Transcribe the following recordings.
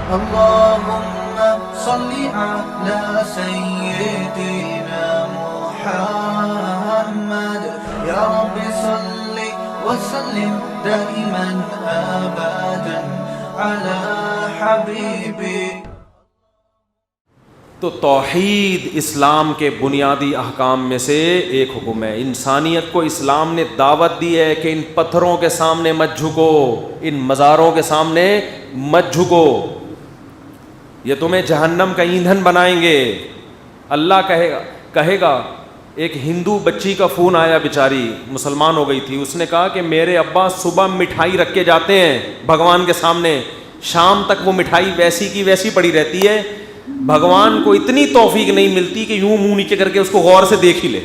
اللهم صل على سيدنا محمد يا رب صل وسلم دائما أبدا على حبيبي. تو توحید اسلام کے بنیادی احکام میں سے ایک حکم ہے. انسانیت کو اسلام نے دعوت دی ہے کہ ان پتھروں کے سامنے مت جھکو, ان مزاروں کے سامنے مت جھکو, یہ تمہیں جہنم کا ایندھن بنائیں گے. اللہ کہے گا ایک ہندو بچی کا فون آیا, بیچاری مسلمان ہو گئی تھی, اس نے کہا کہ میرے ابا صبح مٹھائی رکھ کے جاتے ہیں بھگوان کے سامنے, شام تک وہ مٹھائی ویسی کی ویسی پڑی رہتی ہے, بھگوان کو اتنی توفیق نہیں ملتی کہ یوں منہ نیچے کر کے اس کو غور سے دیکھ ہی لے.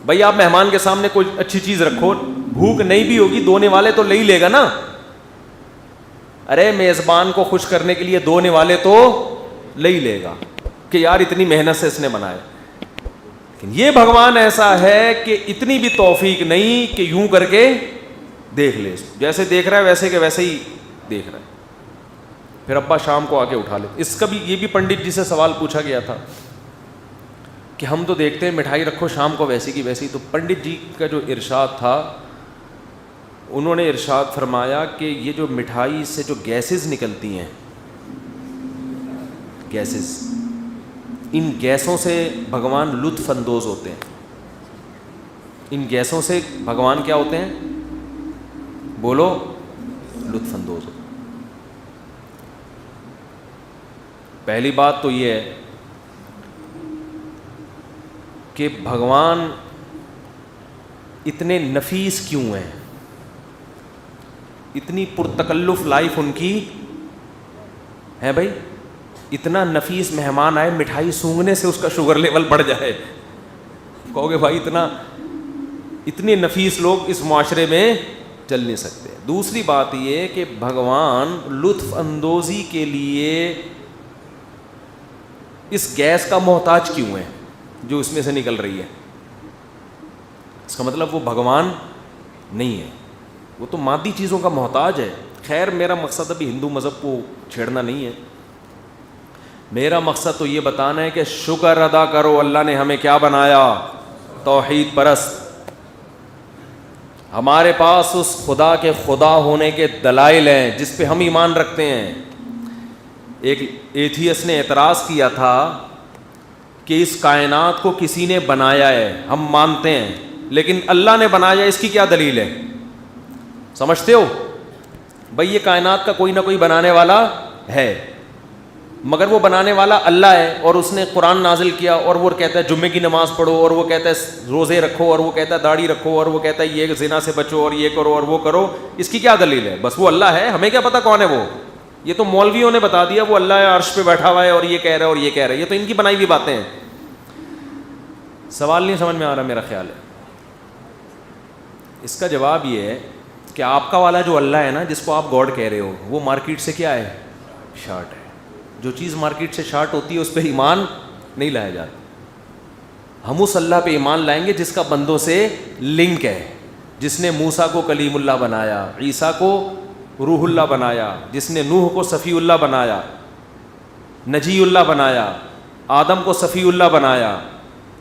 بھائی آپ مہمان کے سامنے کوئی اچھی چیز رکھو, بھوک نہیں بھی ہوگی دھونے والے تو لے ہی لے گا نا. ارے میزبان کو خوش کرنے کے لیے دھونے والے تو لے ہی لے گا کہ یار اتنی محنت سے اس نے بنایا. لیکن یہ بھگوان ایسا ہے کہ اتنی بھی توفیق نہیں کہ یوں کر کے دیکھ لے, جیسے دیکھ رہا ہے ویسے کہ ویسے ہی دیکھ رہا ہے. پھر ابا شام کو آ کے اٹھا لے. اس کا بھی یہ بھی پنڈت جی سے سوال پوچھا گیا تھا کہ ہم تو دیکھتے ہیں مٹھائی رکھو شام کو ویسی کی ویسی. تو پنڈت جی کا جو ارشاد تھا, انہوں نے ارشاد فرمایا کہ یہ جو مٹھائی سے جو گیسز نکلتی ہیں, گیسز, ان گیسوں سے بھگوان لطف اندوز ہوتے ہیں. ان گیسوں سے بھگوان کیا ہوتے ہیں, بولو, لطف اندوز ہوتے ہیں. پہلی بات تو یہ ہے کہ بھگوان اتنے نفیس کیوں ہیں, اتنی پرتکلف لائف ان کی ہے. بھائی اتنا نفیس مہمان آئے, مٹھائی سونگھنے سے اس کا شوگر لیول بڑھ جائے, کہو گے بھائی اتنے نفیس لوگ اس معاشرے میں چل نہیں سکتے. دوسری بات یہ کہ بھگوان لطف اندوزی کے لیے اس گیس کا محتاج کیوں ہے جو اس میں سے نکل رہی ہے. اس کا مطلب وہ بھگوان نہیں ہے, وہ تو مادی چیزوں کا محتاج ہے. خیر میرا مقصد ابھی ہندو مذہب کو چھیڑنا نہیں ہے, میرا مقصد تو یہ بتانا ہے کہ شکر ادا کرو اللہ نے ہمیں کیا بنایا, توحید پرست. ہمارے پاس اس خدا کے خدا ہونے کے دلائل ہیں جس پہ ہم ایمان رکھتے ہیں. ایک ایتھیسٹ نے اعتراض کیا تھا کہ اس کائنات کو کسی نے بنایا ہے, ہم مانتے ہیں, لیکن اللہ نے بنایا اس کی کیا دلیل ہے؟ سمجھتے ہو بھائی یہ کائنات کا کوئی نہ کوئی بنانے والا ہے, مگر وہ بنانے والا اللہ ہے, اور اس نے قرآن نازل کیا, اور وہ کہتا ہے جمعے کی نماز پڑھو, اور وہ کہتا ہے روزے رکھو, اور وہ کہتا ہے داڑھی رکھو, اور وہ کہتا ہے یہ زنا سے بچو, اور یہ کرو اور وہ کرو. اس کی کیا دلیل ہے؟ بس وہ اللہ ہے, ہمیں کیا پتا کون ہے وہ, یہ تو مولویوں نے بتا دیا وہ اللہ ہے, عرش پہ بیٹھا ہوا ہے اور یہ کہہ رہا ہے اور یہ کہہ رہا ہے. یہ تو ان کی بنائی ہوئی باتیں ہیں. سوال نہیں سمجھ میں آ رہا, میرا خیال ہے اس کا جواب یہ ہے کہ آپ کا والا جو اللہ ہے نا, جس کو آپ گاڈ کہہ رہے ہو, وہ مارکیٹ سے کیا ہے, شارٹ ہے. جو چیز مارکیٹ سے شارٹ ہوتی ہے اس پہ ایمان نہیں لایا جاتا. ہم اس اللہ پہ ایمان لائیں گے جس کا بندوں سے لنک ہے, جس نے موسیٰ کو کلیم اللہ بنایا, عیسیٰ کو روح اللہ بنایا, جس نے نوح کو صفی اللہ بنایا, نجی اللہ بنایا, آدم کو صفی اللہ بنایا,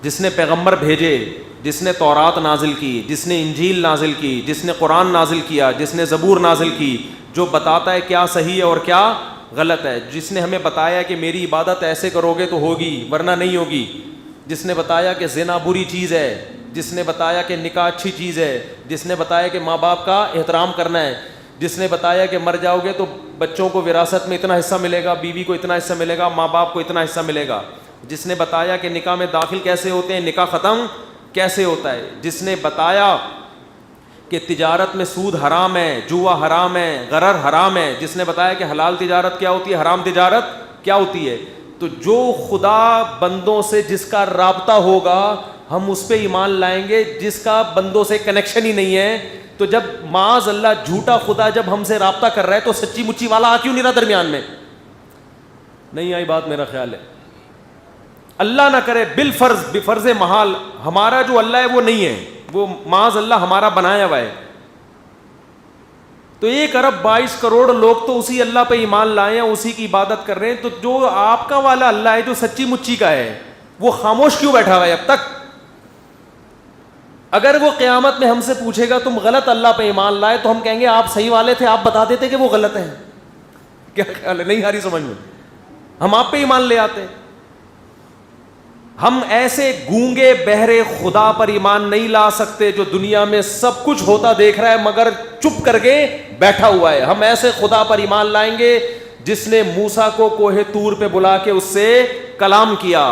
جس نے پیغمبر بھیجے, جس نے تورات نازل کی, جس نے انجیل نازل کی, جس نے قرآن نازل کیا, جس نے زبور نازل کی, جو بتاتا ہے کیا صحیح ہے اور کیا غلط ہے, جس نے ہمیں بتایا کہ میری عبادت ایسے کرو گے تو ہوگی ورنہ نہیں ہوگی, جس نے بتایا کہ زنا بری چیز ہے, جس نے بتایا کہ نکاح اچھی چیز ہے, جس نے بتایا کہ ماں باپ کا احترام کرنا ہے, جس نے بتایا کہ مر جاؤ گے تو بچوں کو وراثت میں اتنا حصہ ملے گا, بیوی کو اتنا حصہ ملے گا, ماں باپ کو اتنا حصہ ملے گا, جس نے بتایا کہ نکاح میں داخل کیسے ہوتے ہیں, نکاح ختم کیسے ہوتا ہے, جس نے بتایا کہ تجارت میں سود حرام ہے, جوا حرام ہے, غرر حرام ہے, جس نے بتایا کہ حلال تجارت کیا ہوتی ہے, حرام تجارت کیا ہوتی ہے. تو جو خدا بندوں سے جس کا رابطہ ہوگا ہم اس پہ ایمان لائیں گے, جس کا بندوں سے کنیکشن ہی نہیں ہے. تو جب معاذ اللہ جھوٹا خدا جب ہم سے رابطہ کر رہا ہے تو سچی مچی والا آ کیوں نہیں رہا درمیان میں؟ نہیں آئی بات, میرا خیال ہے. اللہ نہ کرے بالفرض بفرض محال ہمارا جو اللہ ہے وہ نہیں ہے, وہ معاذ اللہ ہمارا بنایا ہوا ہے. تو 1.22 ارب لوگ تو اسی اللہ پہ ایمان لائے ہیں, اسی کی عبادت کر رہے ہیں. تو جو آپ کا والا اللہ ہے, جو سچی مچی کا ہے, وہ خاموش کیوں بیٹھا ہوا ہے اب تک؟ اگر وہ قیامت میں ہم سے پوچھے گا تم غلط اللہ پہ ایمان لائے, تو ہم کہیں گے آپ صحیح والے تھے, آپ بتا دیتے کہ وہ غلط ہیں. کیا خیال ہے؟ نہیں آ رہی سمجھ میں؟ ہم آپ پہ ایمان لے آتے. ہم ایسے گونگے بہرے خدا پر ایمان نہیں لا سکتے جو دنیا میں سب کچھ ہوتا دیکھ رہا ہے مگر چپ کر کے بیٹھا ہوا ہے. ہم ایسے خدا پر ایمان لائیں گے جس نے موسیٰ کو کوہ طور پہ بلا کے اس سے کلام کیا,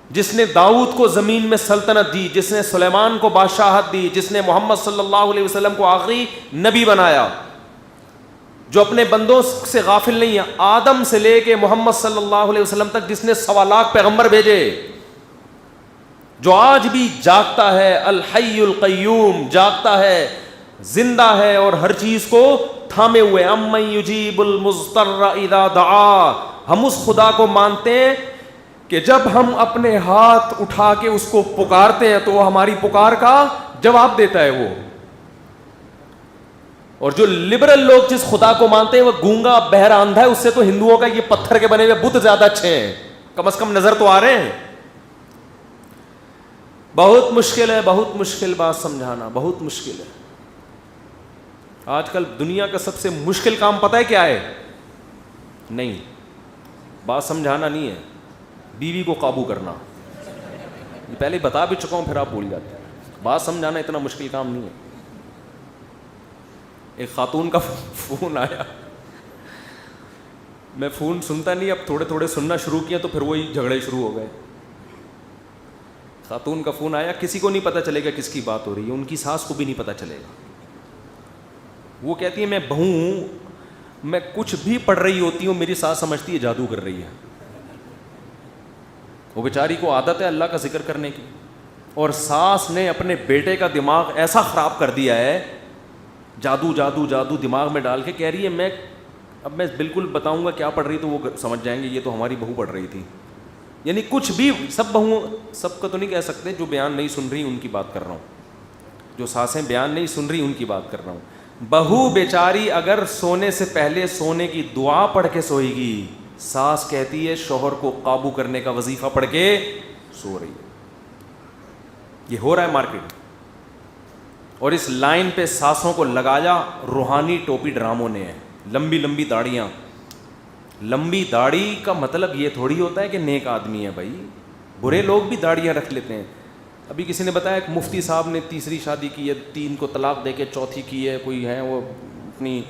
جس نے داؤد کو زمین میں سلطنت دی, جس نے سلیمان کو بادشاہت دی, جس نے محمد صلی اللہ علیہ وسلم کو آخری نبی بنایا, جو اپنے بندوں سے غافل نہیں ہے, آدم سے لے کے محمد صلی اللہ علیہ وسلم تک جس نے 1.25 لاکھ پیغمبر بھیجے, جو آج بھی جاگتا ہے, الحی القیوم, جاگتا ہے, زندہ ہے اور ہر چیز کو تھامے ہوئے. امن یجیب المضطر اذا دعا, ہم اس خدا کو مانتے ہیں کہ جب ہم اپنے ہاتھ اٹھا کے اس کو پکارتے ہیں تو وہ ہماری پکار کا جواب دیتا ہے. وہ اور جو لبرل لوگ جس خدا کو مانتے ہیں وہ گونگا بہرا اندھا ہے, اس سے تو ہندوؤں کا یہ پتھر کے بنے ہوئے بت زیادہ اچھے ہیں, کم از کم نظر تو آ رہے ہیں. بہت مشکل ہے, بہت مشکل بات سمجھانا, بہت مشکل ہے. آج کل دنیا کا سب سے مشکل کام پتہ ہے کیا ہے؟ نہیں, بات سمجھانا نہیں ہے, بیوی کو قابو کرنا. یہ پہلے بتا بھی چکا ہوں, پھر آپ بھول جاتے ہیں. بات سمجھانا اتنا مشکل کام نہیں ہے. ایک خاتون کا فون آیا, میں فون سنتا نہیں, اب تھوڑے تھوڑے سننا شروع کیا تو پھر وہی جھگڑے شروع ہو گئے. خاتون کا فون آیا, کسی کو نہیں پتہ چلے گا کس کی بات ہو رہی ہے, ان کی ساس کو بھی نہیں پتہ چلے گا. وہ کہتی ہے میں بہو ہوں, میں کچھ بھی پڑھ رہی ہوتی ہوں, میری ساس سمجھتی ہے جادو کر رہی ہے. وہ بیچاری کو عادت ہے اللہ کا ذکر کرنے کی, اور ساس نے اپنے بیٹے کا دماغ ایسا خراب کر دیا ہے, جادو جادو جادو دماغ میں ڈال کے کہہ رہی ہے اب میں بالکل بتاؤں گا کیا پڑھ رہی, تو وہ سمجھ جائیں گے یہ تو ہماری بہو پڑھ رہی تھی. یعنی کچھ بھی, سب بہوؤں, سب کا تو نہیں کہہ سکتے, جو بیان نہیں سن رہی ان کی بات کر رہا ہوں, جو ساسیں بیان نہیں سن رہی ان کی بات کر رہا ہوں. بہو بیچاری اگر سونے سے پہلے سونے کی دعا پڑھ کے سوئے گی, ساس کہتی ہے شوہر کو قابو کرنے کا وظیفہ پڑھ کے سو رہی ہے. یہ ہو رہا ہے مارکیٹ. اور اس لائن پہ ساسوں کو لگایا روحانی ٹوپی ڈراموں نے ہے, لمبی لمبی داڑیاں. لمبی داڑھی کا مطلب یہ تھوڑی ہوتا ہے کہ نیک آدمی ہے بھائی, برے لوگ بھی داڑیاں رکھ لیتے ہیں. ابھی کسی نے بتایا ایک مفتی صاحب نے 3 شادی کی ہے, 3 کو طلاق دے کے 4تھی کی ہے, کوئی ہے وہ اپنی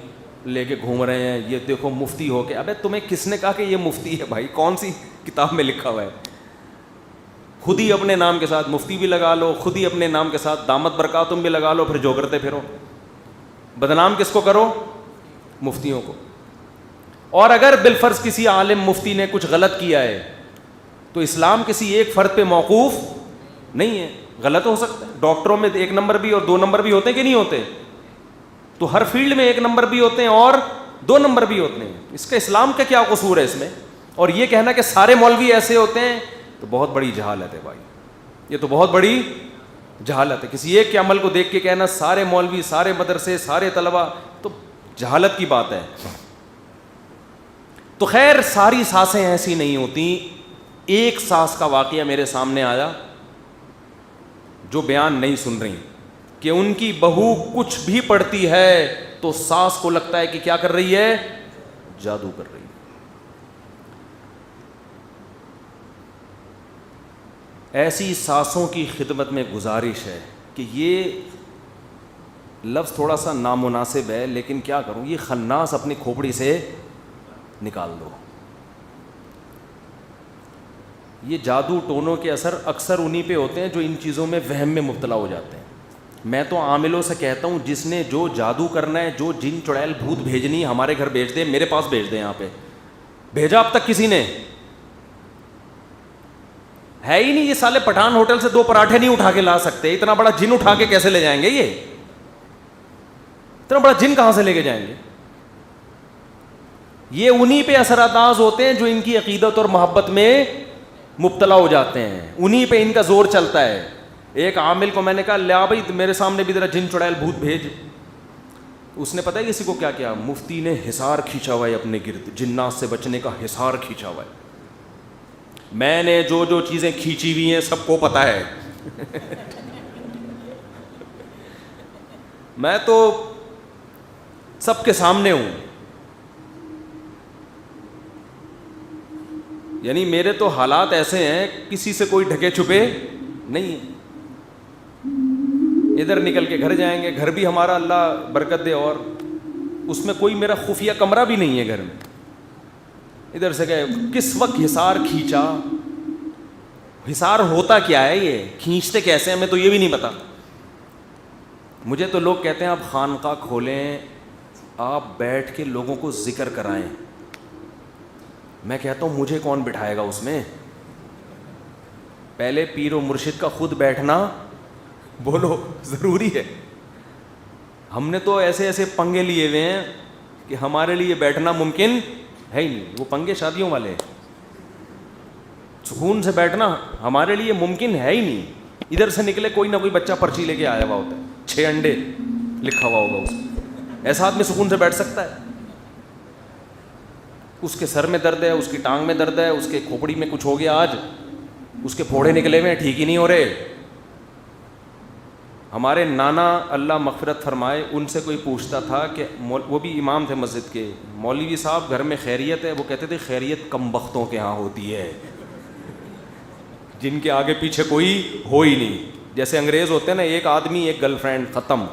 لے کے گھوم رہے ہیں, یہ دیکھو مفتی ہو کے. ابے تمہیں کس نے کہا کہ یہ مفتی ہے بھائی؟ کون سی کتاب میں لکھا ہوا ہے؟ خود ہی اپنے نام کے ساتھ مفتی بھی لگا لو, خود ہی اپنے نام کے ساتھ دامت برکاتم بھی لگا لو, پھر جو کرتے پھرو. بدنام کس کو کرو؟ مفتیوں کو. اور اگر بالفرض کسی عالم مفتی نے کچھ غلط کیا ہے تو اسلام کسی ایک فرد پہ موقوف نہیں ہے. غلط ہو سکتا ہے, ڈاکٹروں میں 1 نمبر بھی اور 2 نمبر بھی ہوتے ہیں کہ نہیں ہوتے؟ تو ہر فیلڈ میں 1 نمبر بھی ہوتے ہیں اور 2 نمبر بھی ہوتے ہیں. اس کا اسلام کا کیا قصور ہے اس میں؟ اور یہ کہنا کہ سارے مولوی ایسے ہوتے ہیں تو بہت بڑی جہالت ہے بھائی, یہ تو بہت بڑی جہالت ہے. کسی ایک کے عمل کو دیکھ کے کہنا سارے مولوی, سارے مدرسے, سارے طلبہ, تو جہالت کی بات ہے. تو خیر ساری ساسیں ایسی نہیں ہوتی. ایک ساس کا واقعہ میرے سامنے آیا جو بیان نہیں سن رہی, کہ ان کی بہو کچھ بھی پڑھتی ہے تو ساس کو لگتا ہے کہ کیا کر رہی ہے؟ جادو کر رہی ہے. ایسی ساسوں کی خدمت میں گزارش ہے کہ یہ لفظ تھوڑا سا نامناسب ہے, لیکن کیا کروں, یہ خناس اپنی کھوپڑی سے نکال دو. یہ جادو ٹونوں کے اثر اکثر انہی پہ ہوتے ہیں جو ان چیزوں میں وہم میں مبتلا ہو جاتے ہیں. میں تو عاملوں سے کہتا ہوں جس نے جو جادو کرنا ہے, جو جن چڑیل بھوت بھیجنی ہمارے گھر بھیج دیں, میرے پاس بھیج دیں. یہاں پہ بھیجا اب تک کسی نے ہے ہی نہیں. یہ سالے پٹھان ہوٹل سے 2 پراٹھے نہیں اٹھا کے لا سکتے, اتنا بڑا جن اٹھا کے کیسے لے جائیں گے؟ یہ اتنا بڑا جن کہاں سے لے کے جائیں گے؟ یہ انہی پہ اثر انداز ہوتے ہیں جو ان کی عقیدت اور محبت میں مبتلا ہو جاتے ہیں, انہی پہ ان کا زور چلتا ہے. ایک عامل کو میں نے کہا لیا بھائی میرے سامنے بھی ذرا جن چڑیل بھوت بھیج. اس نے پتہ ہے کسی کو کیا کیا؟ مفتی نے حصار کھینچا ہوا ہے اپنے گرد، جنات سے بچنے کا حصار کھینچا ہوا ہے. میں نے جو جو چیزیں کھینچی ہوئی ہیں سب کو پتہ ہے. میں تو سب کے سامنے ہوں. یعنی میرے تو حالات ایسے ہیں کسی سے کوئی ڈھکے چھپے نہیں ہے. ادھر نکل کے گھر جائیں گے، گھر بھی ہمارا اللہ برکت دے، اور اس میں کوئی میرا خفیہ کمرہ بھی نہیں ہے گھر میں. ادھر سے گئے، کس وقت حصار کھینچا، حصار ہوتا کیا ہے، یہ کھینچتے کیسے ہیں، ہمیں تو یہ بھی نہیں پتا. مجھے تو لوگ کہتے ہیں آپ خانقاہ کھولیں، آپ بیٹھ کے لوگوں کو ذکر کرائیں. میں کہتا ہوں مجھے کون بٹھائے گا اس میں؟ پہلے پیر و مرشد کا خود بیٹھنا بولو ضروری ہے. ہم نے تو ایسے ایسے پنگے لیے ہوئے ہیں کہ ہمارے لیے بیٹھنا ممکن ہے ہی نہیں. وہ پنگے شادیوں والے ہیں، سکون سے بیٹھنا ہمارے لیے ممکن ہے ہی نہیں. ادھر سے نکلے کوئی نہ کوئی بچہ پرچی لے کے آیا ہوا ہوتا ہے، 6 انڈے لکھا ہوا ہوگا اس میں. ایسا آدمی سکون سے بیٹھ سکتا ہے؟ اس کے سر میں درد ہے، اس کی ٹانگ میں درد ہے، اس کے کھوپڑی میں کچھ ہو گیا، آج اس کے پھوڑے نکلے ہوئے ہیں، ٹھیک ہی نہیں ہو رہے. ہمارے نانا اللہ مغفرت فرمائے، ان سے کوئی پوچھتا تھا کہ وہ بھی امام تھے مسجد کے، مولوی صاحب گھر میں خیریت ہے؟ وہ کہتے تھے خیریت کم بختوں کے ہاں ہوتی ہے، جن کے آگے پیچھے کوئی ہو ہی نہیں. جیسے انگریز ہوتے ہیں نا، ایک آدمی ایک گرل فرینڈ ختم.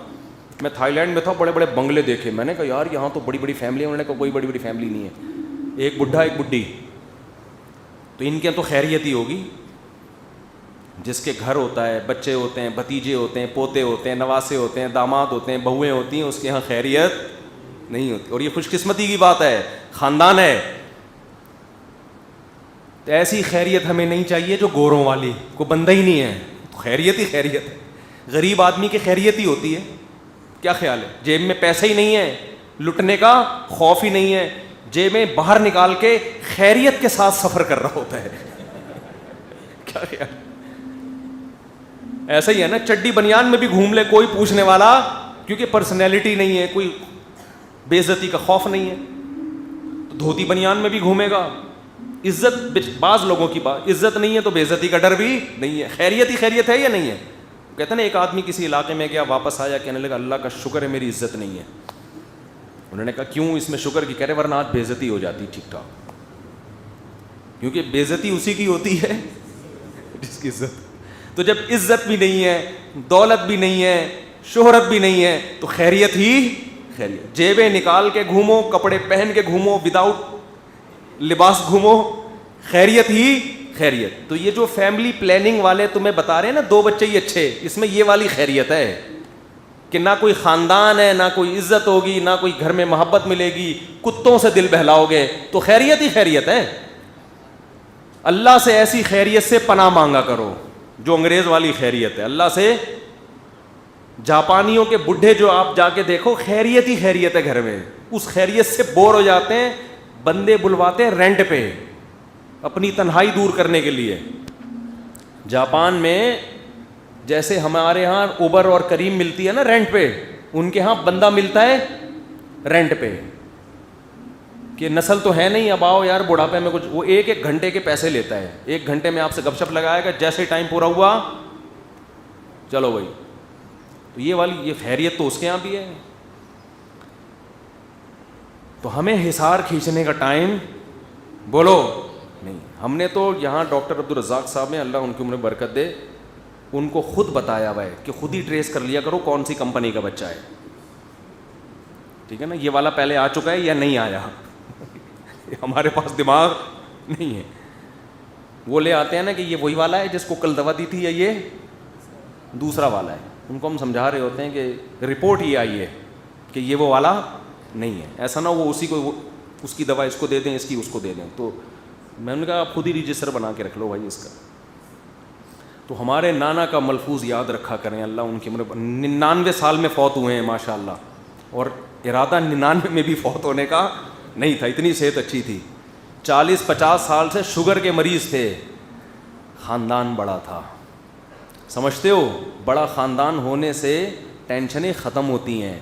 میں تھائی لینڈ میں تھا، بڑے بڑے بنگلے دیکھے، میں نے کہا یار یہاں تو بڑی بڑی فیملی ہے. انہوں نے کہا کوئی بڑی بڑی فیملی نہیں ہے، ایک بڈھا ایک بڈھی، تو ان کے تو خیریت ہی ہوگی. جس کے گھر ہوتا ہے، بچے ہوتے ہیں، بھتیجے ہوتے ہیں، پوتے ہوتے ہیں، نواسے ہوتے ہیں، داماد ہوتے ہیں، بہویں ہوتی ہیں، اس کے ہاں خیریت نہیں ہوتی. اور یہ خوش قسمتی کی بات ہے، خاندان ہے. تو ایسی خیریت ہمیں نہیں چاہیے جو گوروں والی، کوئی بندہ ہی نہیں ہے، خیریت ہی خیریت ہے. غریب آدمی کی خیریت ہی ہوتی ہے. کیا خیال ہے؟ جیب میں پیسے ہی نہیں ہے، لٹنے کا خوف ہی نہیں ہے، جیب میں باہر نکال کے خیریت کے ساتھ سفر کر رہا ہوتا ہے. کیا خیال؟ ایسا ہی ہے نا، چڈی بنیان میں بھی گھوم لے کوئی پوچھنے والا، کیونکہ پرسنالٹی نہیں ہے، کوئی بے عزتی کا خوف نہیں ہے. تو دھوتی بنیان میں بھی گھومے گا. عزت بعض لوگوں کی بات، عزت نہیں ہے تو بے عزتی کا ڈر بھی نہیں ہے. خیریت ہی خیریت ہے یا نہیں ہے؟ کہتے ہیں نا، ایک آدمی کسی علاقے میں گیا، واپس آیا، کہنے لگا اللہ کا شکر ہے میری عزت نہیں ہے. انہوں نے کہا کیوں اس میں شکر کی؟ کہہ رہے ورنہ آج بے عزتی ہو جاتی ٹھیک ٹھاک. کیونکہ بے عزتی اسی کی ہوتی ہے جس کی عزت. تو جب عزت بھی نہیں ہے، دولت بھی نہیں ہے، شہرت بھی نہیں ہے، تو خیریت ہی خیریت. جیبیں نکال کے گھومو، کپڑے پہن کے گھومو، وداؤٹ لباس گھومو، خیریت ہی خیریت. تو یہ جو فیملی پلاننگ والے تمہیں بتا رہے ہیں نا 2 بچے ہی اچھے، اس میں یہ والی خیریت ہے کہ نہ کوئی خاندان ہے، نہ کوئی عزت ہوگی، نہ کوئی گھر میں محبت ملے گی، کتوں سے دل بہلاؤ گے، تو خیریت ہی خیریت ہے. اللہ سے ایسی خیریت سے پناہ مانگا کرو جو انگریز والی خیریت ہے. اللہ سے، جاپانیوں کے بڈھے جو آپ جا کے دیکھو، خیریت ہی خیریت ہے گھر میں. اس خیریت سے بور ہو جاتے ہیں، بندے بلواتے ہیں رینٹ پہ اپنی تنہائی دور کرنے کے لیے. جاپان میں جیسے ہمارے ہاں اوبر اور کریم ملتی ہے نا رینٹ پہ، ان کے ہاں بندہ ملتا ہے رینٹ پہ. کہ نسل تو ہے نہیں، اب آؤ یار بڑھاپے میں کچھ. وہ 1 گھنٹے کے پیسے لیتا ہے، 1 گھنٹے میں آپ سے گپ شپ لگائے گا، جیسے ٹائم پورا ہوا چلو بھائی. تو یہ والی یہ خیریت تو اس کے یہاں بھی ہے. تو ہمیں حصار کھینچنے کا ٹائم بولو نہیں. ہم نے تو یہاں ڈاکٹر عبدالرزاق صاحب ہیں، اللہ ان کی عمر برکت دے، ان کو خود بتایا ہوا ہے کہ خود ہی ٹریس کر لیا کرو کون سی کمپنی کا بچہ ہے. ٹھیک ہے نا، یہ والا پہلے آ چکا ہے یا نہیں آیا. ہمارے پاس دماغ نہیں ہے. وہ لے آتے ہیں نا کہ یہ وہی والا ہے جس کو کل دوا دی تھی، یا یہ دوسرا والا ہے. ان کو ہم سمجھا رہے ہوتے ہیں کہ رپورٹ یہ آئی ہے کہ یہ وہ والا نہیں ہے. ایسا نہ وہ اسی کو اس کی دوا اس کو دے دیں، اس کی اس کو دے دیں. تو میں نے کہا آپ خود ہی رجسٹر بنا کے رکھ لو بھائی اس کا. تو ہمارے نانا کا ملفوظ یاد رکھا کریں. اللہ ان کی 99 سال میں فوت ہوئے ہیں ماشاء اللہ، اور ارادہ 99 میں بھی فوت ہونے کا نہیں تھا، اتنی صحت اچھی تھی. 40-50 سال سے شوگر کے مریض تھے. خاندان بڑا تھا. سمجھتے ہو، بڑا خاندان ہونے سے ٹینشنیں ختم ہوتی ہیں.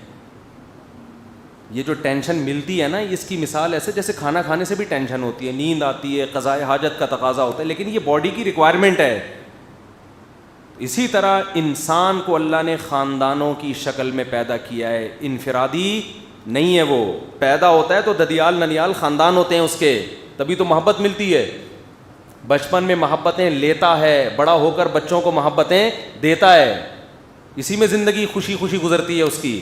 یہ جو ٹینشن ملتی ہے نا, اس کی مثال ایسے جیسے کھانا کھانے سے بھی ٹینشن ہوتی ہے, نیند آتی ہے, قضاء حاجت کا تقاضا ہوتا ہے, لیکن یہ باڈی کی ریکوائرمنٹ ہے. اسی طرح انسان کو اللہ نے خاندانوں کی شکل میں پیدا کیا ہے, انفرادی نہیں ہے. وہ پیدا ہوتا ہے تو ددیال ننیال خاندان ہوتے ہیں اس کے, تبھی تو محبت ملتی ہے. بچپن میں محبتیں لیتا ہے, بڑا ہو کر بچوں کو محبتیں دیتا ہے, اسی میں زندگی خوشی خوشی گزرتی ہے اس کی.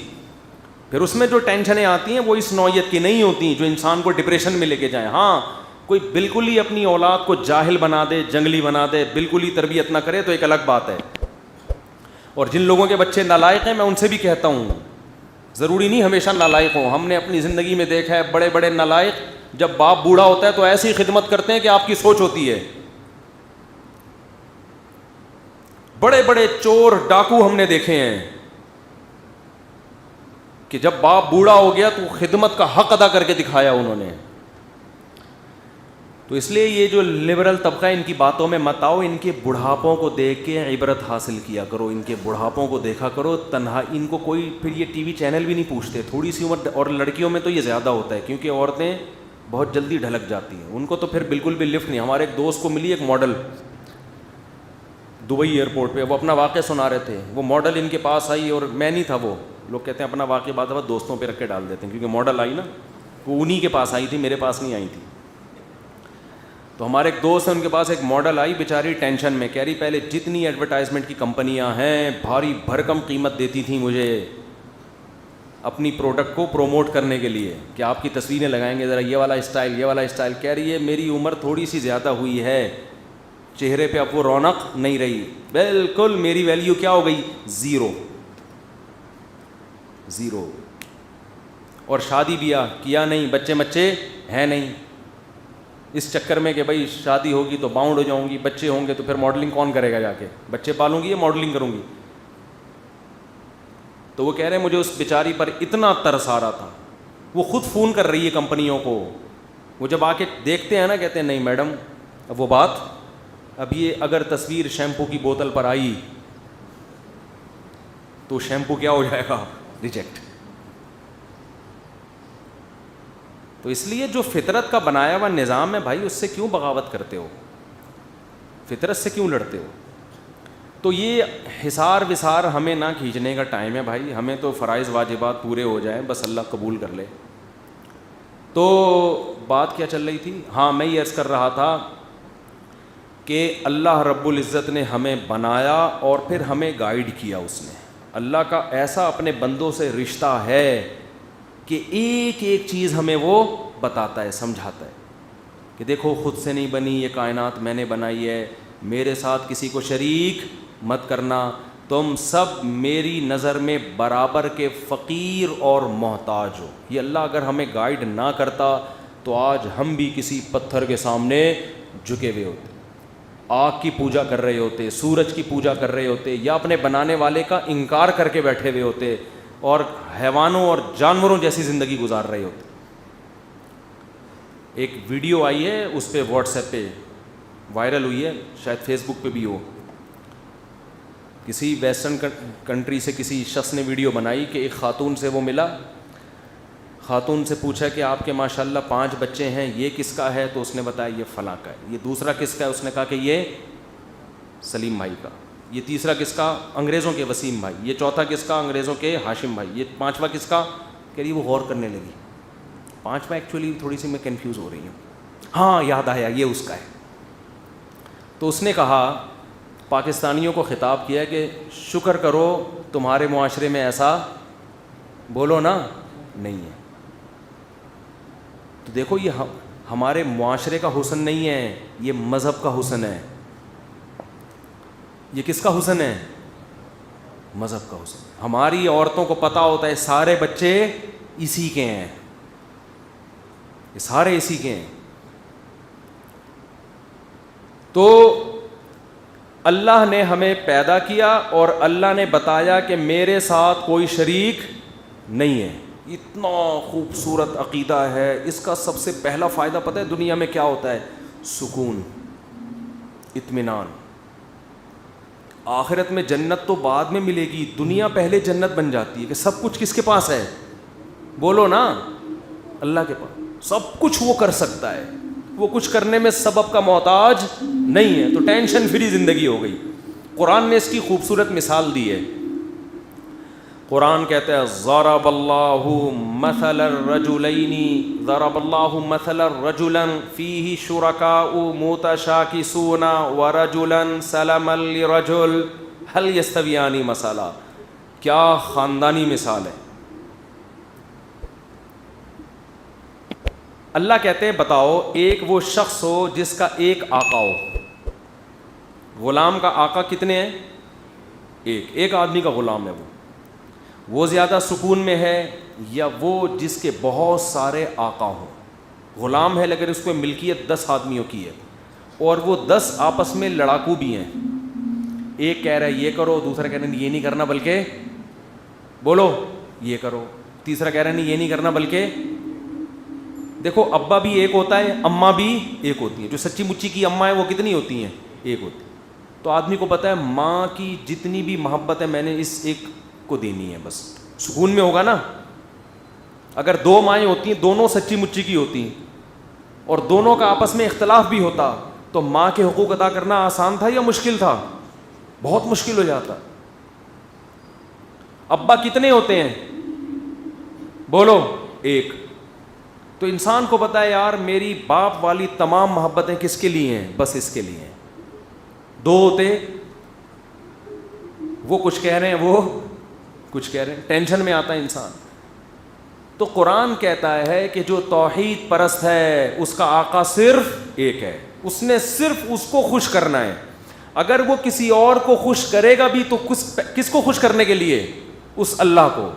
پھر اس میں جو ٹینشنیں آتی ہیں وہ اس نوعیت کی نہیں ہوتی جو انسان کو ڈپریشن میں لے کے جائیں. ہاں کوئی بالکل ہی اپنی اولاد کو جاہل بنا دے, جنگلی بنا دے, بالکل ہی تربیت نہ کرے تو ایک الگ بات ہے. اور جن لوگوں کے بچے نالائق ہیں میں ان سے بھی کہتا ہوں, ضروری نہیں ہمیشہ نالائق ہوں. ہم نے اپنی زندگی میں دیکھا ہے بڑے بڑے نالائق جب باپ بوڑھا ہوتا ہے تو ایسی خدمت کرتے ہیں کہ آپ کی سوچ ہوتی ہے. بڑے بڑے چور ڈاکو ہم نے دیکھے ہیں کہ جب باپ بوڑھا ہو گیا تو خدمت کا حق ادا کر کے دکھایا انہوں نے. تو اس لیے یہ جو لبرل طبقہ ان کی باتوں میں مت آؤ, ان کے بڑھاپوں کو دیکھ کے عبرت حاصل کیا کرو, ان کے بڑھاپوں کو دیکھا کرو. تنہا ان کو کوئی پھر یہ ٹی وی چینل بھی نہیں پوچھتے, تھوڑی سی عمر, اور لڑکیوں میں تو یہ زیادہ ہوتا ہے کیونکہ عورتیں بہت جلدی ڈھلک جاتی ہیں, ان کو تو پھر بالکل بھی لفٹ نہیں. ہمارے ایک دوست کو ملی ایک ماڈل دبئی ایئرپورٹ پہ, وہ اپنا واقعہ سنا رہے تھے. وہ ماڈل ان کے پاس آئی اور میں نہیں تھا, وہ لوگ کہتے ہیں اپنا واقعہ بعد دوستوں پہ رکھ کے ڈال دیتے ہیں کیونکہ ماڈل آئی نا, وہ انہی کے پاس آئی تھی, میرے پاس نہیں آئی تھی. تو ہمارے ایک دوست ہیں, ان کے پاس ایک ماڈل آئی, بیچاری ٹینشن میں, کہہ رہی پہلے جتنی ایڈورٹائزمنٹ کی کمپنیاں ہیں بھاری بھرکم قیمت دیتی تھیں مجھے اپنی پروڈکٹ کو پروموٹ کرنے کے لیے کہ آپ کی تصویریں لگائیں گے, ذرا یہ والا اسٹائل, یہ والا اسٹائل. کہہ رہی ہے میری عمر تھوڑی سی زیادہ ہوئی ہے, چہرے پہ اب وہ رونق نہیں رہی, بالکل میری ویلیو کیا ہو گئی, زیرو. اور شادی بیاہ کیا نہیں, بچے مچے ہیں نہیں, اس چکر میں کہ بھائی شادی ہوگی تو باؤنڈ ہو جاؤں گی, بچے ہوں گے تو پھر ماڈلنگ کون کرے گا, جا کے بچے پالوں گی یا ماڈلنگ کروں گی. تو وہ کہہ رہے ہیں مجھے اس بیچاری پر اتنا ترس آ رہا تھا. وہ خود فون کر رہی ہے کمپنیوں کو, وہ جب آ کے دیکھتے ہیں نا کہتے ہیں نہیں میڈم اب وہ بات, اب یہ اگر تصویر شیمپو کی بوتل پر آئی تو شیمپو کیا ہو جائے گا, ریجیکٹ. تو اس لیے جو فطرت کا بنایا ہوا نظام ہے بھائی, اس سے کیوں بغاوت کرتے ہو, فطرت سے کیوں لڑتے ہو. تو یہ حصار وثار ہمیں نہ کھینچنے کا ٹائم ہے بھائی, ہمیں تو فرائض واجبات پورے ہو جائیں بس, اللہ قبول کر لے. تو بات کیا چل رہی تھی, ہاں میں یہ عرض کر رہا تھا کہ اللہ رب العزت نے ہمیں بنایا اور پھر ہمیں گائیڈ کیا. اس نے, اللہ کا ایسا اپنے بندوں سے رشتہ ہے کہ ایک ایک چیز ہمیں وہ بتاتا ہے, سمجھاتا ہے کہ دیکھو خود سے نہیں بنی یہ کائنات, میں نے بنائی ہے, میرے ساتھ کسی کو شریک مت کرنا, تم سب میری نظر میں برابر کے فقیر اور محتاج ہو. یہ اللہ اگر ہمیں گائیڈ نہ کرتا تو آج ہم بھی کسی پتھر کے سامنے جھکے ہوئے ہوتے, آگ کی پوجا کر رہے ہوتے, سورج کی پوجا کر رہے ہوتے, یا اپنے بنانے والے کا انکار کر کے بیٹھے ہوئے ہوتے اور حیوانوں اور جانوروں جیسی زندگی گزار رہے ہوتے. ایک ویڈیو آئی ہے اس پہ واٹس ایپ پہ وائرل ہوئی ہے, شاید فیس بک پہ بھی ہو, کسی ویسٹرن کنٹری سے کسی شخص نے ویڈیو بنائی کہ ایک خاتون سے وہ ملا, خاتون سے پوچھا کہ آپ کے ماشاءاللہ 5 بچے ہیں, یہ کس کا ہے, تو اس نے بتایا یہ فلاں کا ہے. یہ دوسرا کس کا ہے, اس نے کہا کہ یہ سلیم بھائی کا. یہ تیسرا کس کا, انگریزوں کے وسیم بھائی. یہ چوتھا کس کا, انگریزوں کے ہاشم بھائی. یہ 5واں کس کا, کہہ رہی وہ غور کرنے لگی. 5واں ایکچولی تھوڑی سی میں کنفیوز ہو رہی ہوں, ہاں یاد آیا یہ اس کا ہے. تو اس نے کہا, پاکستانیوں کو خطاب کیا کہ شکر کرو تمہارے معاشرے میں ایسا بولو نا نہیں ہے. تو دیکھو یہ ہمارے معاشرے کا حسن نہیں ہے, یہ مذہب کا حسن ہے. یہ کس کا حسن ہے, مذہب کا حسن. ہماری عورتوں کو پتہ ہوتا ہے سارے بچے اسی کے ہیں, یہ سارے اسی کے ہیں. تو اللہ نے ہمیں پیدا کیا اور اللہ نے بتایا کہ میرے ساتھ کوئی شریک نہیں ہے. اتنا خوبصورت عقیدہ ہے. اس کا سب سے پہلا فائدہ پتہ ہے دنیا میں کیا ہوتا ہے, سکون, اطمینان. آخرت میں جنت تو بعد میں ملے گی, دنیا پہلے جنت بن جاتی ہے کہ سب کچھ کس کے پاس ہے, بولو نا, اللہ کے پاس سب کچھ وہ کر سکتا ہے, وہ کچھ کرنے میں سبب کا محتاج نہیں ہے, تو ٹینشن فری زندگی ہو گئی. قرآن نے اس کی خوبصورت مثال دی ہے. قرآن کہتا ہے ضرب اللہ مثلا الرجلین ضرب اللہ مثلا رجلا فیہ شرکاء متشاکسون ورجلا سلما لرجل هل یستویان مثلا. کیا خاندانی مثال ہے. اللہ کہتے ہیں بتاؤ ایک وہ شخص ہو جس کا ایک آقا ہو. غلام کا آقا کتنے ہیں؟ ایک آدمی کا غلام ہے. وہ زیادہ سکون میں ہے یا وہ جس کے بہت سارے آقا ہوں؟ غلام ہے لیکن اس کو ملکیت 10 آدمیوں کی ہے اور وہ 10 آپس میں لڑاکو بھی ہیں. ایک کہہ رہا ہے یہ کرو, دوسرا کہہ رہا ہے یہ نہیں کرنا بلکہ بولو یہ کرو, تیسرا کہہ رہا ہے نہیں یہ نہیں کرنا بلکہ. دیکھو ابا بھی ایک ہوتا ہے, اماں بھی ایک ہوتی ہیں. جو سچی مچی کی اماں ہیں وہ کتنی ہوتی ہیں؟ ایک ہوتی. تو آدمی کو پتہ ہے ماں کی جتنی بھی محبت ہے میں نے اس ایک کو دینی ہے, بس سکون میں ہوگا نا. اگر 2 مائیں ہوتی ہیں, دونوں سچی مچی کی ہوتی ہیں اور دونوں کا آپس میں اختلاف بھی ہوتا, تو ماں کے حقوق ادا کرنا آسان تھا یا مشکل تھا؟ بہت مشکل ہو جاتا. ابا کتنے ہوتے ہیں بولو؟ ایک. تو انسان کو پتا ہے یار میری باپ والی تمام محبتیں کس کے لیے ہیں؟ بس اس کے لیے ہیں. 2 ہوتے, وہ کچھ کہہ رہے ہیں وہ کچھ کہہ رہے ہیں, ٹینشن میں آتا ہے انسان. تو قرآن کہتا ہے کہ جو توحید پرست ہے اس کا آقا صرف ایک ہے, اس نے صرف اس کو خوش کرنا ہے. اگر وہ کسی اور کو خوش کرے گا بھی تو کس کو خوش کرنے کے لیے؟ اس اللہ کو.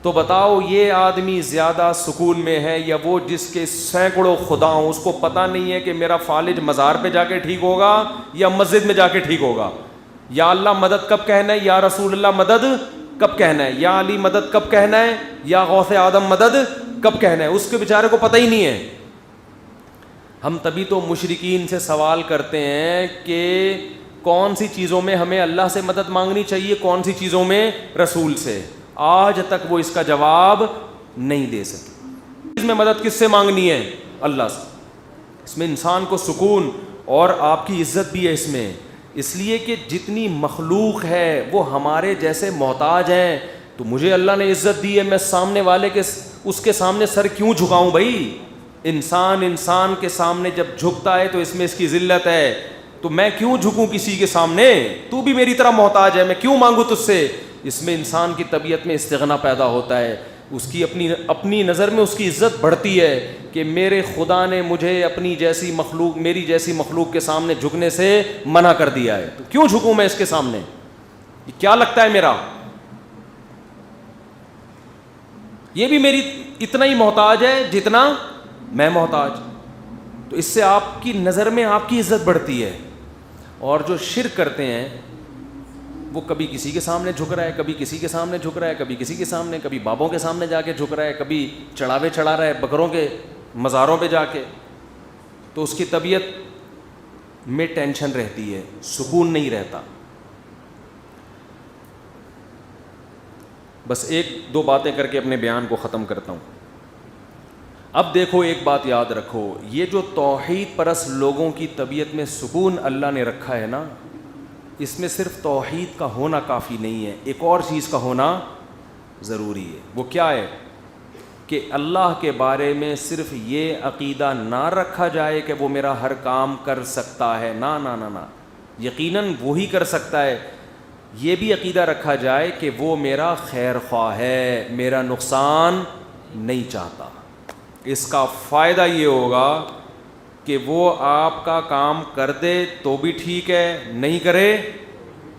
تو بتاؤ یہ آدمی زیادہ سکون میں ہے یا وہ جس کے سینکڑوں خدا ہوں, اس کو پتہ نہیں ہے کہ میرا فالج مزار پہ جا کے ٹھیک ہوگا یا مسجد میں جا کے ٹھیک ہوگا؟ یا اللہ مدد کب کہنا ہے, یا رسول اللہ مدد کب کہنا ہے, یا علی مدد کب کہنا ہے, یا غوث آدم مدد کب کہنا ہے؟ اس کے بیچارے کو پتہ ہی نہیں ہے. ہم تبھی تو مشرکین سے سوال کرتے ہیں کہ کون سی چیزوں میں ہمیں اللہ سے مدد مانگنی چاہیے, کون سی چیزوں میں رسول سے. آج تک وہ اس کا جواب نہیں دے سکے. اس میں مدد کس سے مانگنی ہے؟ اللہ سے. اس میں انسان کو سکون اور آپ کی عزت بھی ہے اس میں, اس لیے کہ جتنی مخلوق ہے وہ ہمارے جیسے محتاج ہیں. تو مجھے اللہ نے عزت دی ہے, میں سامنے والے کے اس کے سامنے سر کیوں جھکاؤں بھائی؟ انسان کے سامنے جب جھکتا ہے تو اس میں اس کی ذلت ہے. تو میں کیوں جھکوں کسی کے سامنے؟ تو بھی میری طرح محتاج ہے, میں کیوں مانگوں تجھ سے؟ اس میں انسان کی طبیعت میں استغنا پیدا ہوتا ہے. اس کی اپنی نظر میں اس کی عزت بڑھتی ہے کہ میرے خدا نے مجھے اپنی جیسی مخلوق, میری جیسی مخلوق کے سامنے جھکنے سے منع کر دیا ہے, تو کیوں جھکوں میں اس کے سامنے؟ یہ کیا لگتا ہے میرا؟ یہ بھی میری اتنا ہی محتاج ہے جتنا میں محتاج. تو اس سے آپ کی نظر میں آپ کی عزت بڑھتی ہے. اور جو شرک کرتے ہیں وہ کبھی کسی کے سامنے جھک رہا ہے, کبھی کسی کے سامنے جھک رہا ہے, کبھی کسی کے سامنے, کبھی بابوں کے سامنے جا کے جھک رہا ہے, کبھی چڑھاوے چڑھا رہا ہے بکروں کے مزاروں پہ جا کے. تو اس کی طبیعت میں ٹینشن رہتی ہے, سکون نہیں رہتا. بس 1-2 باتیں کر کے اپنے بیان کو ختم کرتا ہوں. اب دیکھو ایک بات یاد رکھو, یہ جو توحید پرست لوگوں کی طبیعت میں سکون اللہ نے رکھا ہے نا, اس میں صرف توحید کا ہونا کافی نہیں ہے, ایک اور چیز کا ہونا ضروری ہے. وہ کیا ہے؟ کہ اللہ کے بارے میں صرف یہ عقیدہ نہ رکھا جائے کہ وہ میرا ہر کام کر سکتا ہے, نہ, یقیناً وہی کر سکتا ہے. یہ بھی عقیدہ رکھا جائے کہ وہ میرا خیر خواہ ہے, میرا نقصان نہیں چاہتا. اس کا فائدہ یہ ہوگا کہ وہ آپ کا کام کر دے تو بھی ٹھیک ہے, نہیں کرے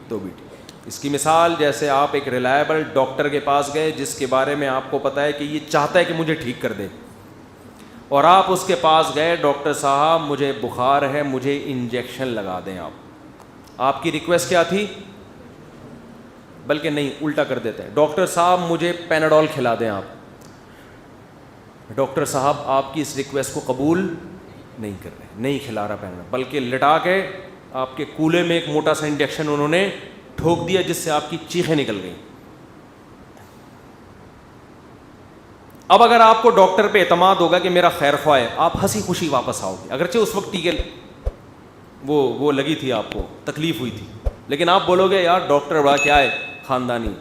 تو بھی ٹھیک ہے. اس کی مثال جیسے آپ ایک ریلائبل ڈاکٹر کے پاس گئے جس کے بارے میں آپ کو پتہ ہے کہ یہ چاہتا ہے کہ مجھے ٹھیک کر دے, اور آپ اس کے پاس گئے, ڈاکٹر صاحب مجھے بخار ہے, مجھے انجیکشن لگا دیں. آپ کی ریکویسٹ کیا تھی؟ بلکہ نہیں, الٹا کر دیتے ہیں, ڈاکٹر صاحب مجھے پیناڈول کھلا دیں. آپ ڈاکٹر صاحب آپ کی اس ریکویسٹ کو قبول نہیں کر رہے, نہیں کھلا رہا پیناڈول, بلکہ لٹا کے آپ کے کولے میں ایک موٹا سا انجیکشن انہوں نے ٹھوک دیا جس سے آپ کی چیخیں نکل گئیں. اب اگر آپ کو ڈاکٹر پہ اعتماد ہوگا کہ میرا خیر خواہ ہے, آپ ہنسی خوشی واپس آؤ گے, اگرچہ اس وقت ٹیکے وہ لگی تھی, آپ کو تکلیف ہوئی تھی, لیکن آپ بولو گے یار ڈاکٹر بڑا کیا ہے خاندانی,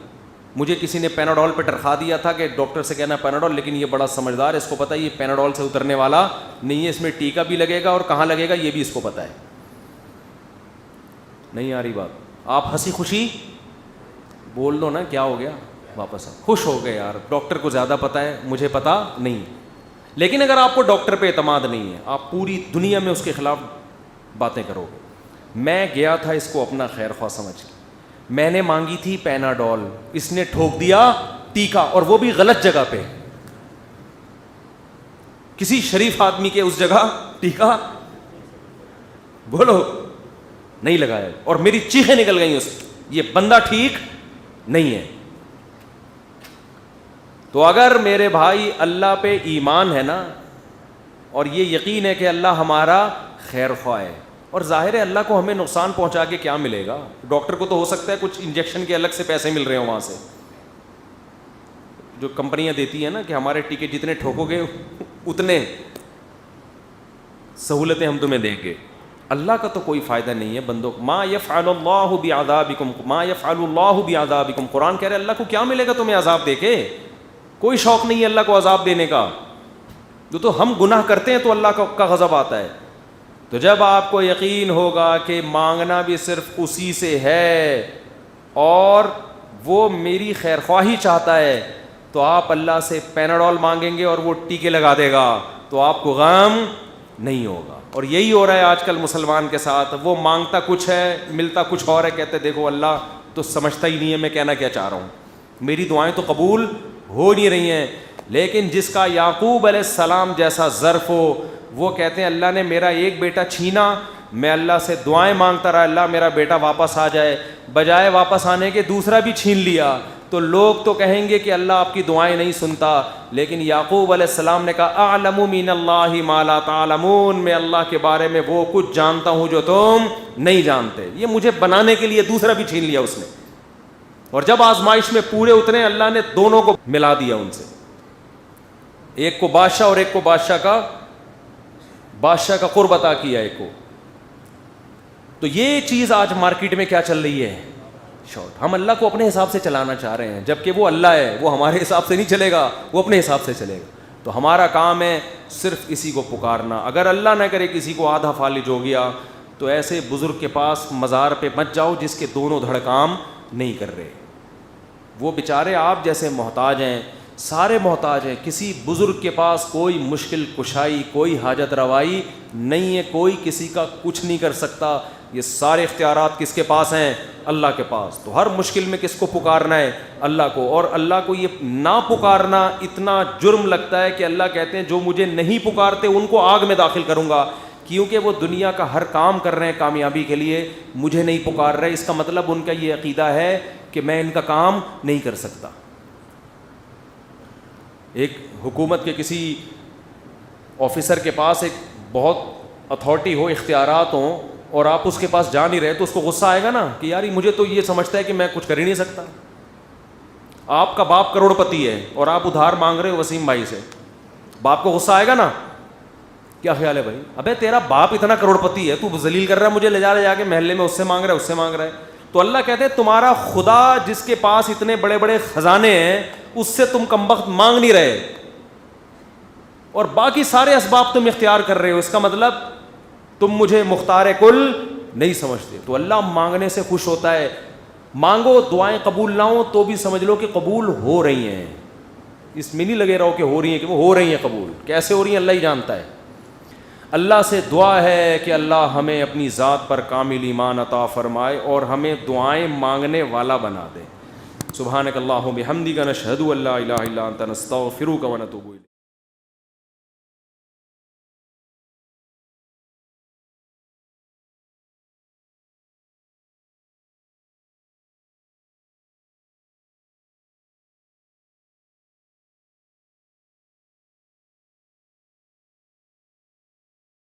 مجھے کسی نے پیناڈول پہ ٹرخا دیا تھا کہ ڈاکٹر سے کہنا پیناڈول, لیکن یہ بڑا سمجھدار ہے, اس کو پتہ ہے یہ پیناڈول سے اترنے والا نہیں ہے, اس میں ٹیکا بھی لگے گا اور کہاں لگے گا یہ بھی اس کو پتہ ہے. نہیں آ رہی بات؟ آپ ہنسی خوشی بول دو نا, کیا ہو گیا, واپس خوش ہو گئے, یار ڈاکٹر کو زیادہ پتہ ہے, مجھے پتہ نہیں. لیکن اگر آپ کو ڈاکٹر پہ اعتماد نہیں ہے, آپ پوری دنیا میں اس کے خلاف باتیں کرو گے. میں گیا تھا اس کو اپنا خیر خواہ سمجھ کے, میں نے مانگی تھی پیناڈول, اس نے ٹھوک دیا ٹیکا, اور وہ بھی غلط جگہ پہ, کسی شریف آدمی کے اس جگہ ٹیکا بولو نہیں لگایا, اور میری چیخیں نکل گئیں اس, یہ بندہ ٹھیک نہیں ہے. تو اگر میرے بھائی اللہ پہ ایمان ہے نا, اور یہ یقین ہے کہ اللہ ہمارا خیر خواہ ہے, اور ظاہر ہے اللہ کو ہمیں نقصان پہنچا کے کیا ملے گا, ڈاکٹر کو تو ہو سکتا ہے کچھ انجیکشن کے الگ سے پیسے مل رہے ہوں وہاں سے, جو کمپنیاں دیتی ہیں نا کہ ہمارے ٹیکے جتنے ٹھوکو گے اتنے سہولتیں ہم تمہیں دیں گے. اللہ کا تو کوئی فائدہ نہیں ہے بندوں کو. ما یفعل اللہ بعذابکم ما یفعل اللہ بعذابکم, قرآن کہہ رہے اللہ کو کیا ملے گا تمہیں عذاب دے کے, کوئی شوق نہیں ہے اللہ کو عذاب دینے کا. تو ہم گناہ کرتے ہیں تو اللہ کا غضب آتا ہے. تو جب آپ کو یقین ہوگا کہ مانگنا بھی صرف اسی سے ہے اور وہ میری خیر خواہی چاہتا ہے, تو آپ اللہ سے پیناڈول مانگیں گے اور وہ ٹیکے لگا دے گا, تو آپ کو غم نہیں ہوگا. اور یہی ہو رہا ہے آج کل مسلمان کے ساتھ, وہ مانگتا کچھ ہے ملتا کچھ اور ہے, کہتے دیکھو اللہ تو سمجھتا ہی نہیں ہے میں کہنا کیا چاہ رہا ہوں, میری دعائیں تو قبول ہو نہیں رہی ہیں. لیکن جس کا یعقوب علیہ السلام جیسا ظرف ہو, وہ کہتے ہیں اللہ نے میرا ایک بیٹا چھینا, میں اللہ سے دعائیں مانگتا رہا اللہ میرا بیٹا واپس آ جائے, بجائے واپس آنے کے دوسرا بھی چھین لیا. تو لوگ تو کہیں گے کہ اللہ آپ کی دعائیں نہیں سنتا, لیکن یعقوب علیہ السلام نے کہا اعلم من اللہ ما لا تعلمون, میں اللہ کے بارے میں وہ کچھ جانتا ہوں جو تم نہیں جانتے. یہ مجھے بنانے کے لیے دوسرا بھی چھین لیا اس نے, اور جب آزمائش میں پورے اترے اللہ نے دونوں کو ملا دیا ان سے, ایک کو بادشاہ اور ایک کو بادشاہ کا قرب عطا کیا ایک کو. تو یہ چیز آج مارکیٹ میں کیا چل رہی ہے, شارٹ. ہم اللہ کو اپنے حساب سے چلانا چاہ رہے ہیں, جبکہ وہ اللہ ہے, وہ ہمارے حساب سے نہیں چلے گا, وہ اپنے حساب سے چلے گا. تو ہمارا کام ہے صرف اسی کو پکارنا. اگر اللہ نہ کرے کسی کو آدھا فالج ہو گیا, تو ایسے بزرگ کے پاس مزار پہ مت جاؤ جس کے دونوں دھڑ کام نہیں کر رہے. وہ بیچارے آپ جیسے محتاج ہیں, سارے محتاج ہیں. کسی بزرگ کے پاس کوئی مشکل کشائی, کوئی حاجت روائی نہیں ہے, کوئی کسی کا کچھ نہیں کر سکتا. یہ سارے اختیارات کس کے پاس ہیں؟ اللہ کے پاس. تو ہر مشکل میں کس کو پکارنا ہے؟ اللہ کو. اور اللہ کو یہ نہ پکارنا اتنا جرم لگتا ہے کہ اللہ کہتے ہیں جو مجھے نہیں پکارتے ان کو آگ میں داخل کروں گا, کیونکہ وہ دنیا کا ہر کام کر رہے ہیں کامیابی کے لیے, مجھے نہیں پکار رہے. اس کا مطلب ان کا یہ عقیدہ ہے کہ میں ان کا کام نہیں کر سکتا. ایک حکومت کے کسی آفیسر کے پاس ایک بہت اتھارٹی ہو, اختیارات ہوں, اور آپ اس کے پاس جا نہیں رہے, تو اس کو غصہ آئے گا نا کہ یار مجھے تو یہ سمجھتا ہے کہ میں کچھ کر ہی نہیں سکتا. آپ کا باپ کروڑ پتی ہے اور آپ ادھار مانگ رہے ہو وسیم بھائی سے, باپ کو غصہ آئے گا نا. کیا خیال ہے بھائی, ابے تیرا باپ اتنا کروڑ پتی ہے, تو ذلیل کر رہا ہے مجھے, لے جا کے محلے میں اس سے مانگ رہا ہے, اس سے مانگ رہا ہے. تو اللہ کہتے ہیں تمہارا خدا جس کے پاس اتنے بڑے بڑے خزانے ہیں, اس سے تم کمبخت مانگ نہیں رہے, اور باقی سارے اسباب تم اختیار کر رہے ہو. اس کا مطلب تم مجھے مختار کل نہیں سمجھتے. تو اللہ مانگنے سے خوش ہوتا ہے. مانگو, دعائیں قبول نہ ہو تو بھی سمجھ لو کہ قبول ہو رہی ہیں. اس میں نہیں لگے رہو کہ ہو رہی ہیں, کہ وہ ہو رہی ہیں قبول. کیسے ہو رہی ہیں اللہ ہی جانتا ہے. اللہ سے دعا ہے کہ اللہ ہمیں اپنی ذات پر کامل ایمان عطا فرمائے اور ہمیں دعائیں مانگنے والا بنا دے. سبحانک اللہم بحمدک نشہد ان لا الہ الا انت نستغفرک ونتوب الیک.